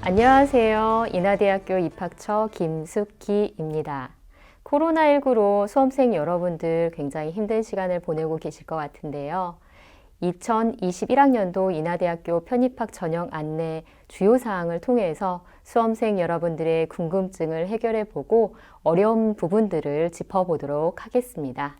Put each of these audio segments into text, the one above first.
안녕하세요. 인하대학교 입학처 김숙희입니다. 코로나19로 수험생 여러분들 굉장히 힘든 시간을 보내고 계실 것 같은데요. 2021학년도 인하대학교 편입학 전형 안내 주요 사항을 통해서 수험생 여러분들의 궁금증을 해결해 보고 어려운 부분들을 짚어보도록 하겠습니다.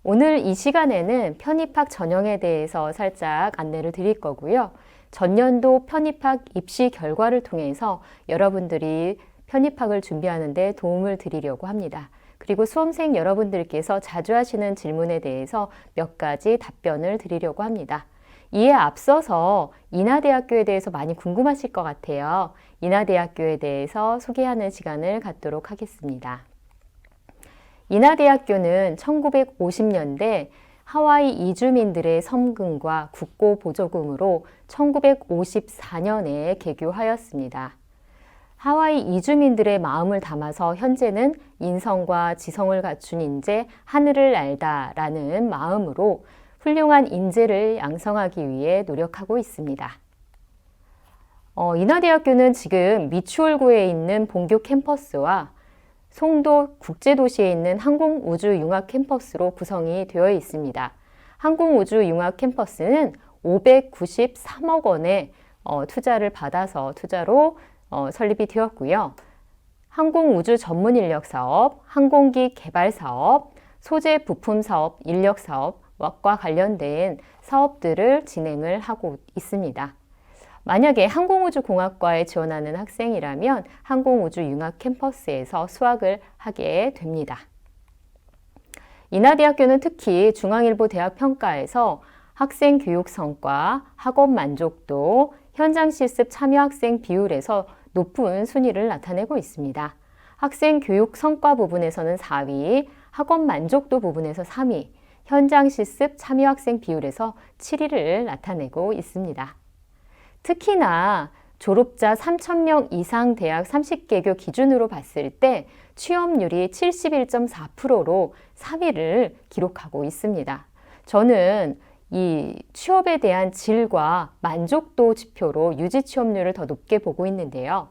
오늘 이 시간에는 편입학 전형에 대해서 살짝 안내를 드릴 거고요. 전년도 편입학 입시 결과를 통해서 여러분들이 편입학을 준비하는 데 도움을 드리려고 합니다. 그리고 수험생 여러분들께서 자주 하시는 질문에 대해서 몇 가지 답변을 드리려고 합니다. 이에 앞서서 인하대학교에 대해서 많이 궁금하실 것 같아요. 인하대학교에 대해서 소개하는 시간을 갖도록 하겠습니다. 인하대학교는 1950년대 하와이 이주민들의 섬금과 국고 보조금으로 1954년에 개교하였습니다. 하와이 이주민들의 마음을 담아서 현재는 인성과 지성을 갖춘 인재 하늘을 날다 라는 마음으로 훌륭한 인재를 양성하기 위해 노력하고 있습니다. 인하대학교는 지금 미추홀구에 있는 본교 캠퍼스와 송도 국제도시에 있는 항공우주융합 캠퍼스로 구성이 되어 있습니다. 항공우주융합 캠퍼스는 593억 원의 투자를 받아서 투자로 설립이 되었고요. 항공우주 전문 인력 사업, 항공기 개발 사업, 소재 부품 사업, 인력 사업과 관련된 사업들을 진행을 하고 있습니다. 만약에 항공우주공학과에 지원하는 학생이라면 항공우주융합 캠퍼스에서 수학을 하게 됩니다. 인하대학교는 특히 중앙일보 대학평가에서 학생 교육 성과, 학업 만족도, 현장 실습 참여 학생 비율에서 높은 순위를 나타내고 있습니다. 학생 교육 성과 부분에서는 4위, 학업 만족도 부분에서 3위, 현장 실습 참여 학생 비율에서 7위를 나타내고 있습니다. 특히나 졸업자 3,000명 이상 대학 30개교 기준으로 봤을 때 취업률이 71.4%로 3위를 기록하고 있습니다. 저는 이 취업에 대한 질과 만족도 지표로 유지 취업률을 더 높게 보고 있는데요.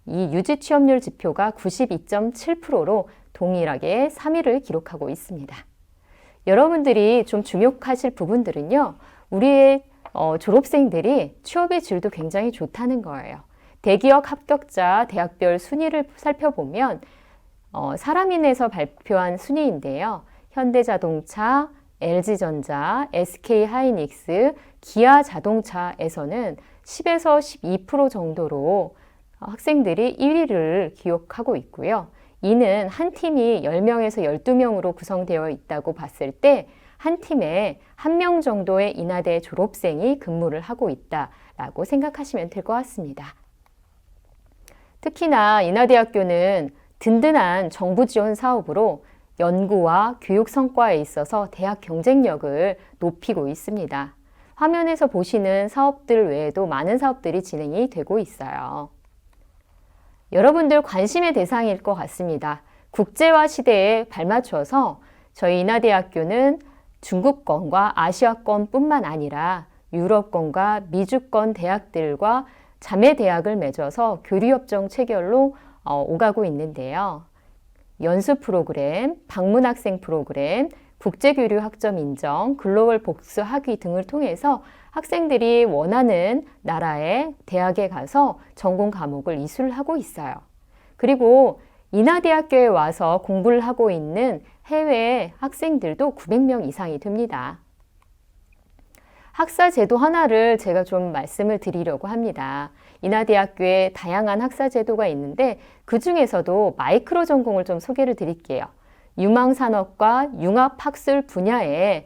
이 유지 취업률 지표가 92.7%로 동일하게 3위를 기록하고 있습니다. 여러분들이 좀 주목하실 부분들은요. 우리의 졸업생들이 취업의 질도 굉장히 좋다는 거예요. 대기업 합격자 대학별 순위를 살펴보면 사람인에서 발표한 순위인데요. 현대자동차, LG전자, SK하이닉스, 기아자동차에서는 10에서 12% 정도로 학생들이 1위를 기록하고 있고요. 이는 한 팀이 10명에서 12명으로 구성되어 있다고 봤을 때 한 팀에 1명 정도의 인하대 졸업생이 근무를 하고 있다라고 생각하시면 될 것 같습니다. 특히나 인하대학교는 든든한 정부 지원 사업으로 연구와 교육 성과에 있어서 대학 경쟁력을 높이고 있습니다. 화면에서 보시는 사업들 외에도 많은 사업들이 진행이 되고 있어요. 여러분들 관심의 대상일 것 같습니다. 국제화 시대에 발맞춰서 저희 인하대학교는 중국권과 아시아권뿐만 아니라 유럽권과 미주권 대학들과 자매 대학을 맺어서 교류협정 체결로 오가고 있는데요. 연수 프로그램, 방문 학생 프로그램, 국제교류 학점 인정, 글로벌 복수 학위 등을 통해서 학생들이 원하는 나라의 대학에 가서 전공 과목을 이수를 하고 있어요. 그리고 인하대학교에 와서 공부를 하고 있는 해외 학생들도 900명 이상이 됩니다. 학사 제도 하나를 제가 좀 말씀을 드리려고 합니다. 인하대학교에 다양한 학사 제도가 있는데 그 중에서도 마이크로 전공을 좀 소개를 드릴게요. 유망산업과 융합학술 분야에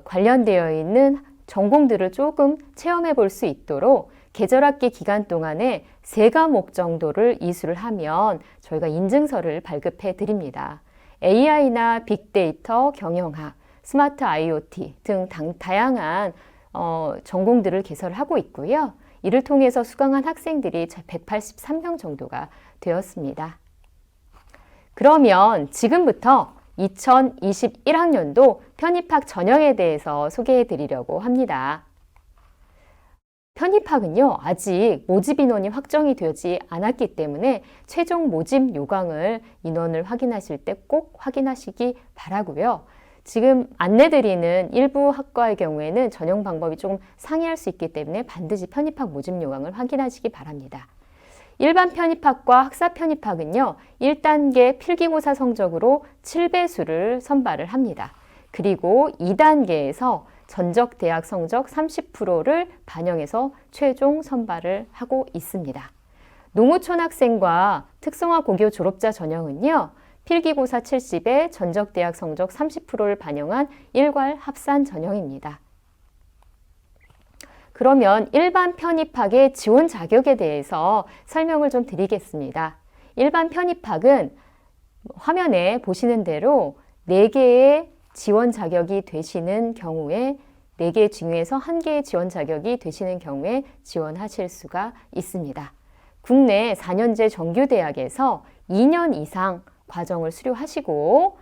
관련되어 있는 전공들을 조금 체험해 볼 수 있도록 계절학기 기간 동안에 3과목 정도를 이수를 하면 저희가 인증서를 발급해 드립니다. AI나 빅데이터, 경영학, 스마트 IoT 등 다양한 전공들을 개설하고 있고요. 이를 통해서 수강한 학생들이 183명 정도가 되었습니다. 그러면 지금부터 2021학년도 편입학 전형에 대해서 소개해 드리려고 합니다. 편입학은요, 아직 모집 인원이 확정이 되지 않았기 때문에 최종 모집 요강을 인원을 확인하실 때 꼭 확인하시기 바라고요. 지금 안내드리는 일부 학과의 경우에는 전형 방법이 조금 상이할 수 있기 때문에 반드시 편입학 모집 요강을 확인하시기 바랍니다. 일반 편입학과 학사 편입학은요, 1단계 필기고사 성적으로 7배수를 선발을 합니다. 그리고 2단계에서 전적 대학 성적 30%를 반영해서 최종 선발을 하고 있습니다. 농어촌 학생과 특성화 고교 졸업자 전형은요, 필기고사 70에 전적 대학 성적 30%를 반영한 일괄 합산 전형입니다. 그러면 일반 편입학의 지원 자격에 대해서 설명을 좀 드리겠습니다. 일반 편입학은 화면에 보시는 대로 4개의 지원 자격이 되시는 경우에 4개 중에서 1개의 지원 자격이 되시는 경우에 지원하실 수가 있습니다. 국내 4년제 정규대학에서 2년 이상 과정을 수료하시고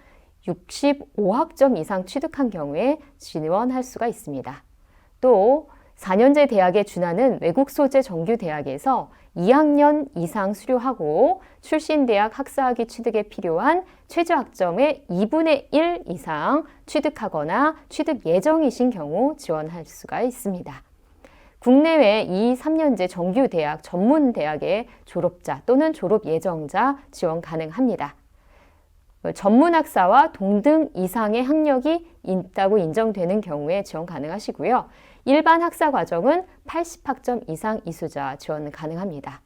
65학점 이상 취득한 경우에 지원할 수가 있습니다. 또 4년제 대학에 준하는 외국 소재 정규대학에서 2학년 이상 수료하고 출신 대학 학사학위 취득에 필요한 최저학점의 2분의 1 이상 취득하거나 취득 예정이신 경우 지원할 수가 있습니다. 국내외 2, 3년제 정규대학, 전문대학의 졸업자 또는 졸업 예정자 지원 가능합니다. 전문학사와 동등 이상의 학력이 있다고 인정되는 경우에 지원 가능하시고요. 일반 학사 과정은 80학점 이상 이수자 지원 가능합니다.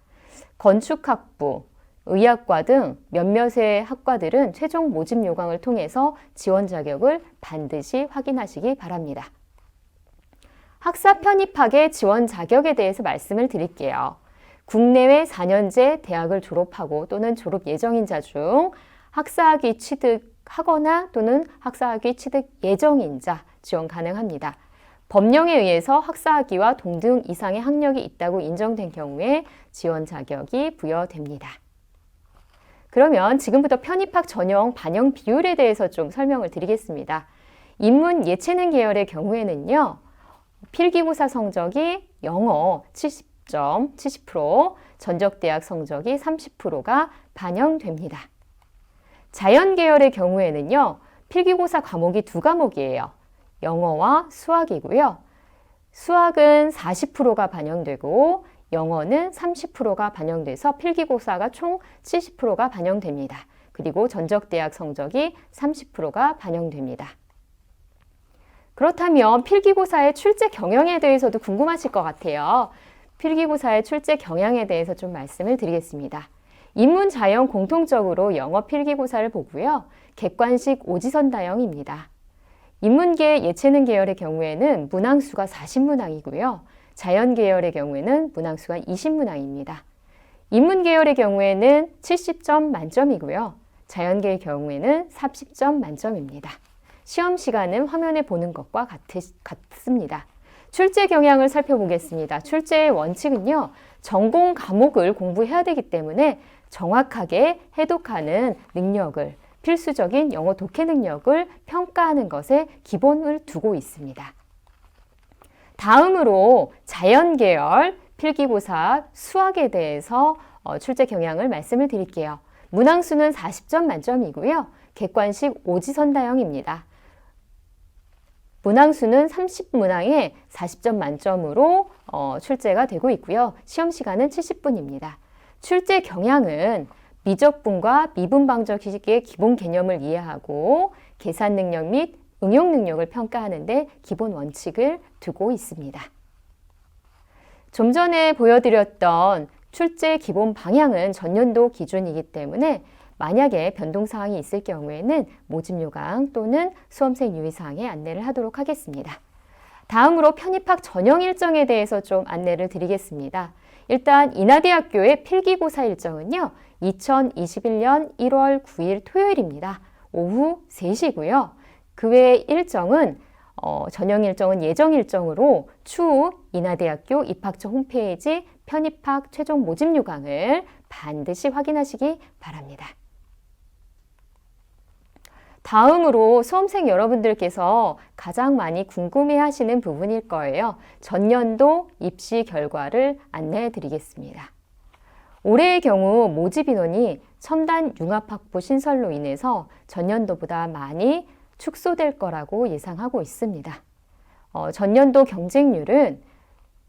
건축학부, 의학과 등 몇몇의 학과들은 최종 모집 요강을 통해서 지원 자격을 반드시 확인하시기 바랍니다. 학사 편입학의 지원 자격에 대해서 말씀을 드릴게요. 국내외 4년제 대학을 졸업하고 또는 졸업 예정인자 중 학사학위 취득하거나 또는 학사학위 취득 예정인자 지원 가능합니다. 법령에 의해서 학사학위와 동등 이상의 학력이 있다고 인정된 경우에 지원 자격이 부여됩니다. 그러면 지금부터 편입학 전형 반영 비율에 대해서 좀 설명을 드리겠습니다. 인문 예체능 계열의 경우에는요, 필기고사 성적이 영어 70점, 70%, 전적대학 성적이 30%가 반영됩니다. 자연 계열의 경우에는요, 필기고사 과목이 2과목이에요. 영어와 수학이고요. 수학은 40%가 반영되고 영어는 30%가 반영돼서 필기고사가 총 70%가 반영됩니다. 그리고 전적대학 성적이 30%가 반영됩니다. 그렇다면 필기고사의 출제 경향에 대해서도 궁금하실 것 같아요. 필기고사의 출제 경향에 대해서 좀 말씀을 드리겠습니다. 인문, 자연 공통적으로 영어 필기고사를 보고요. 객관식 오지선다형입니다. 인문계 예체능 계열의 경우에는 문항수가 40문항이고요. 자연 계열의 경우에는 문항수가 20문항입니다. 인문 계열의 경우에는 70점 만점이고요. 자연계의 경우에는 30점 만점입니다. 시험 시간은 화면에 보는 것과 같습니다. 출제 경향을 살펴보겠습니다. 출제의 원칙은요, 전공 과목을 공부해야 되기 때문에 정확하게 해독하는 능력을, 필수적인 영어 독해 능력을 평가하는 것에 기본을 두고 있습니다. 다음으로 자연 계열 필기고사 수학에 대해서 출제 경향을 말씀을 드릴게요. 문항수는 40점 만점이고요. 객관식 오지선다형입니다. 문항수는 30문항에 40점 만점으로 출제가 되고 있고요. 시험 시간은 70분입니다. 출제 경향은 미적분과 미분방정식의 기본 개념을 이해하고 계산 능력 및 응용 능력을 평가하는 데 기본 원칙을 두고 있습니다. 좀 전에 보여드렸던 출제 기본 방향은 전년도 기준이기 때문에 만약에 변동사항이 있을 경우에는 모집 요강 또는 수험생 유의사항에 안내를 하도록 하겠습니다. 다음으로 편입학 전형 일정에 대해서 좀 안내를 드리겠습니다. 일단 인하대학교의 필기고사 일정은요, 2021년 1월 9일 토요일입니다. 오후 3시고요. 그 외의 일정은 전형 일정은 예정 일정으로 추후 인하대학교 입학처 홈페이지 편입학 최종 모집 요강을 반드시 확인하시기 바랍니다. 다음으로 수험생 여러분들께서 가장 많이 궁금해 하시는 부분일 거예요. 전년도 입시 결과를 안내해 드리겠습니다. 올해의 경우 모집 인원이 첨단 융합학부 신설로 인해서 전년도보다 많이 축소될 거라고 예상하고 있습니다. 전년도 경쟁률은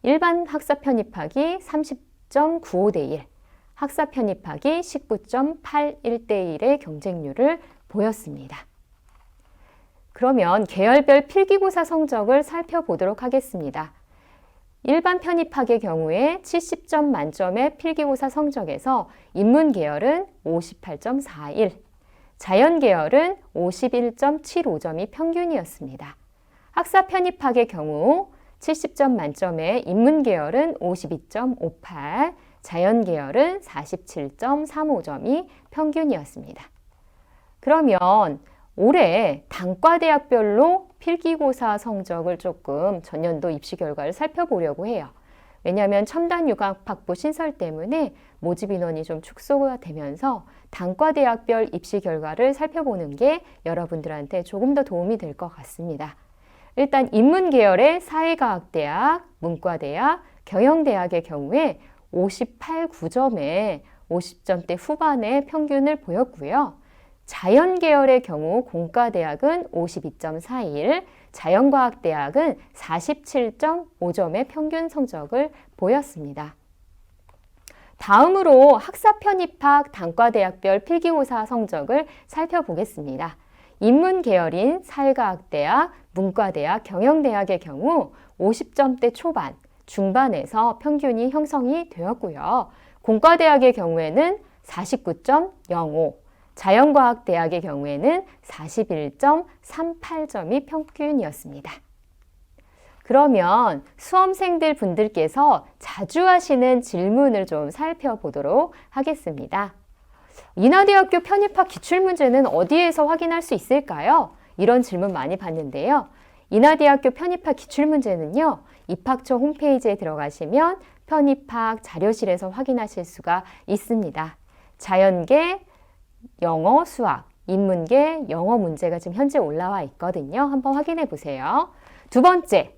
일반 학사 편입학이 30.95대 1, 학사 편입학이 19.81대 1의 경쟁률을 보였습니다. 그러면 계열별 필기고사 성적을 살펴보도록 하겠습니다. 일반 편입학의 경우에 70점 만점의 필기고사 성적에서 인문 계열은 58.41, 자연 계열은 51.75점이 평균이었습니다. 학사 편입학의 경우 70점 만점의 인문 계열은 52.58, 자연 계열은 47.35점이 평균이었습니다. 그러면 올해 단과대학별로 필기고사 성적을 조금 전년도 입시 결과를 살펴보려고 해요. 왜냐하면 첨단 융합학부 신설 때문에 모집 인원이 좀 축소가 되면서 단과대학별 입시 결과를 살펴보는 게 여러분들한테 조금 더 도움이 될 것 같습니다. 일단 인문 계열의 사회과학대학, 문과대학, 경영대학의 경우에 58.9점에 50점대 후반의 평균을 보였고요. 자연 계열의 경우 공과대학은 52.41, 자연과학대학은 47.5점의 평균 성적을 보였습니다. 다음으로 학사 편입학 단과대학별 필기고사 성적을 살펴보겠습니다. 인문 계열인 사회과학대학, 문과대학, 경영대학의 경우 50점대 초반, 중반에서 평균이 형성이 되었고요. 공과대학의 경우에는 49.05, 자연과학대학의 경우에는 41.38점이 평균이었습니다. 그러면 수험생들 분들께서 자주 하시는 질문을 좀 살펴보도록 하겠습니다. 인하대학교 편입학 기출문제는 어디에서 확인할 수 있을까요? 이런 질문 많이 받는데요. 인하대학교 편입학 기출문제는요, 입학처 홈페이지에 들어가시면 편입학 자료실에서 확인하실 수가 있습니다. 자연계, 영어, 수학, 인문계, 영어 문제가 지금 현재 올라와 있거든요. 한번 확인해 보세요. 두 번째,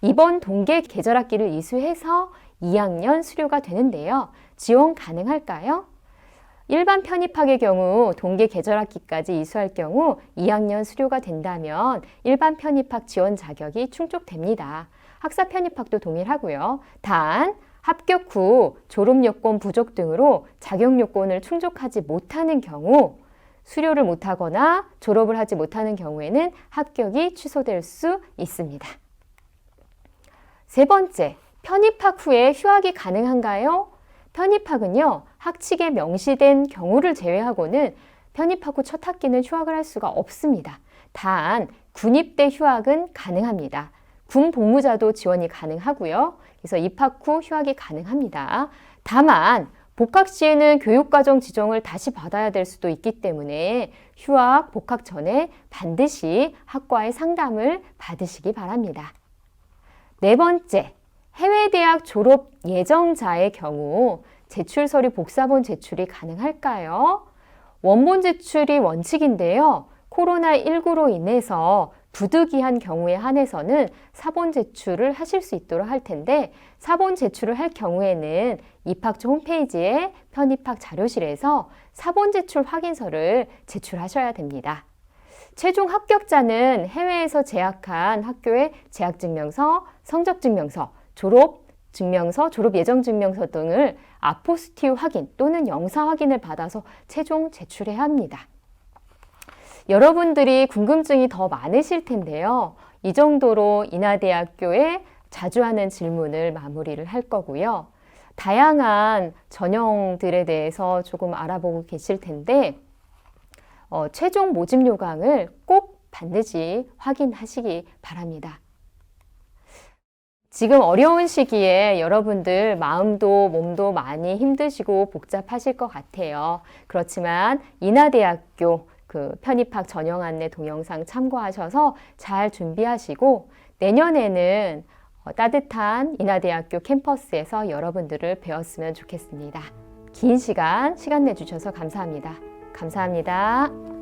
이번 동계 계절학기를 이수해서 2학년 수료가 되는데요. 지원 가능할까요? 일반 편입학의 경우 동계 계절학기까지 이수할 경우 2학년 수료가 된다면 일반 편입학 지원 자격이 충족됩니다. 학사 편입학도 동일하고요. 단 합격 후 졸업 요건 부족 등으로 자격 요건을 충족하지 못하는 경우, 수료를 못하거나 졸업을 하지 못하는 경우에는 합격이 취소될 수 있습니다. 세 번째, 편입학 후에 휴학이 가능한가요? 편입학은요, 학칙에 명시된 경우를 제외하고는 편입학 후 첫 학기는 휴학을 할 수가 없습니다. 단, 군입대 휴학은 가능합니다. 군 복무자도 지원이 가능하고요. 그래서 입학 후 휴학이 가능합니다. 다만 복학 시에는 교육과정 지정을 다시 받아야 될 수도 있기 때문에 휴학, 복학 전에 반드시 학과의 상담을 받으시기 바랍니다. 네 번째, 해외대학 졸업 예정자의 경우 제출 서류 복사본 제출이 가능할까요? 원본 제출이 원칙인데요. 코로나19로 인해서 부득이한 경우에 한해서는 사본 제출을 하실 수 있도록 할 텐데, 사본 제출을 할 경우에는 입학처 홈페이지에 편입학 자료실에서 사본 제출 확인서를 제출하셔야 됩니다. 최종 합격자는 해외에서 재학한 학교의 재학증명서, 성적증명서, 졸업증명서, 졸업예정증명서 등을 아포스티우 확인 또는 영사 확인을 받아서 최종 제출해야 합니다. 여러분들이 궁금증이 더 많으실 텐데요. 이 정도로 인하대학교에 자주 하는 질문을 마무리를 할 거고요. 다양한 전형들에 대해서 조금 알아보고 계실 텐데 최종 모집 요강을 꼭 반드시 확인하시기 바랍니다. 지금 어려운 시기에 여러분들 마음도 몸도 많이 힘드시고 복잡하실 것 같아요. 그렇지만 인하대학교 편입학 전형 안내 동영상 참고하셔서 잘 준비하시고 내년에는 따뜻한 인하대학교 캠퍼스에서 여러분들을 뵈었으면 좋겠습니다. 긴 시간 내주셔서 감사합니다. 감사합니다.